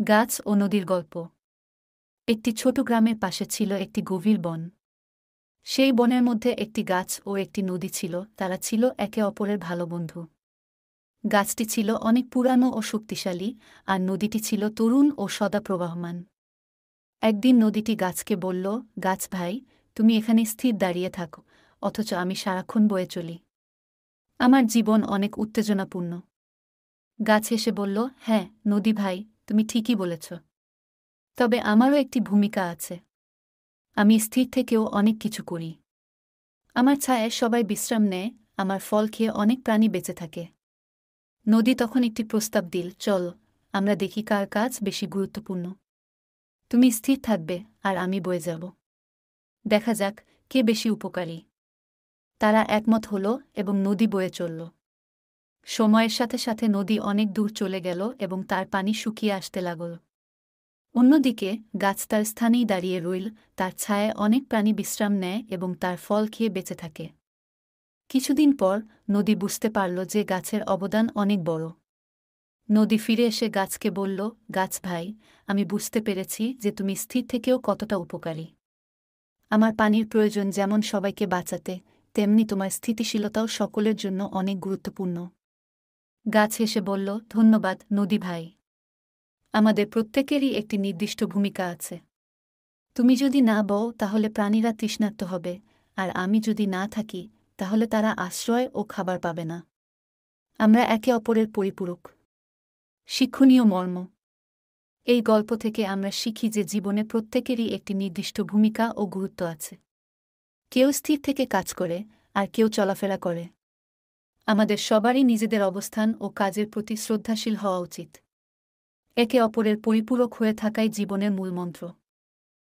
গাছ ও নদীর গল্প। একটি ছোট গ্রামের পাশে ছিল একটি গভীর বন। সেই বনের মধ্যে একটি গাছ ও একটি নদী ছিল, তারা ছিল একে অপরের ভালো বন্ধু। গাছটি ছিল অনেক পুরানো ও শক্তিশালী, আর নদীটি ছিল তরুণ ও সদা প্রবাহমান। একদিন নদীটি গাছকে বলল, গাছ ভাই, তুমি এখানে স্থির দাঁড়িয়ে থাকো, অথচ আমি সারাক্ষণ বয়ে চলি। আমার জীবন অনেক উত্তেজনাপূর্ণ। গাছ এসে বলল, হ্যাঁ নদী ভাই, তুমি ঠিকই বলেছ। তবে আমারও একটি ভূমিকা আছে। আমি স্থির থেকেও অনেক কিছু করি। আমার ছায়ায় সবাই বিশ্রাম নেয়, আমার ফল খেয়ে অনেক প্রাণী বেঁচে থাকে। নদী তখন একটি প্রস্তাব দিল, চল আমরা দেখি কার কাজ বেশি গুরুত্বপূর্ণ। তুমি স্থির থাকবে আর আমি বয়ে যাব। দেখা যাক কে বেশি উপকারী। তারা একমত হল এবং নদী বয়ে চলল। সময়ের সাথে সাথে নদী অনেক দূর চলে গেল এবং তার পানি শুকিয়ে আসতে লাগল। অন্যদিকে গাছ তার স্থানেই দাঁড়িয়ে রইল, তার ছায়ায় অনেক প্রাণী বিশ্রাম নেয় এবং তার ফল খেয়ে বেঁচে থাকে। কিছুদিন পর নদী বুঝতে পারল যে গাছের অবদান অনেক বড়। নদী ফিরে এসে গাছকে বলল, গাছ ভাই, আমি বুঝতে পেরেছি যে তুমি স্থির থেকেও কতটা উপকারী। আমার পানির প্রয়োজন যেমন সবাইকে বাঁচাতে, তেমনি তোমার স্থিতিশীলতাও সকলের জন্য অনেক গুরুত্বপূর্ণ। গাছ হেসে বলল, ধন্যবাদ নদী ভাই। আমাদের প্রত্যেকেরই একটি নির্দিষ্ট ভূমিকা আছে। তুমি যদি না বও তাহলে প্রাণীরা তৃষ্ণার্ত হবে, আর আমি যদি না থাকি তাহলে তারা আশ্রয় ও খাবার পাবে না। আমরা একে অপরের পরিপূরক। শিক্ষণীয় মর্ম। এই গল্প থেকে আমরা শিখি যে জীবনে প্রত্যেকেরই একটি নির্দিষ্ট ভূমিকা ও গুরুত্ব আছে। কেউ স্থির থেকে কাজ করে, আর কেউ চলাফেরা করে। আমাদের সবারই নিজেদের অবস্থান ও কাজের প্রতি শ্রদ্ধাশীল হওয়া উচিত। একে অপরের পরিপূরক হয়ে থাকাই জীবনের মূলমন্ত্র।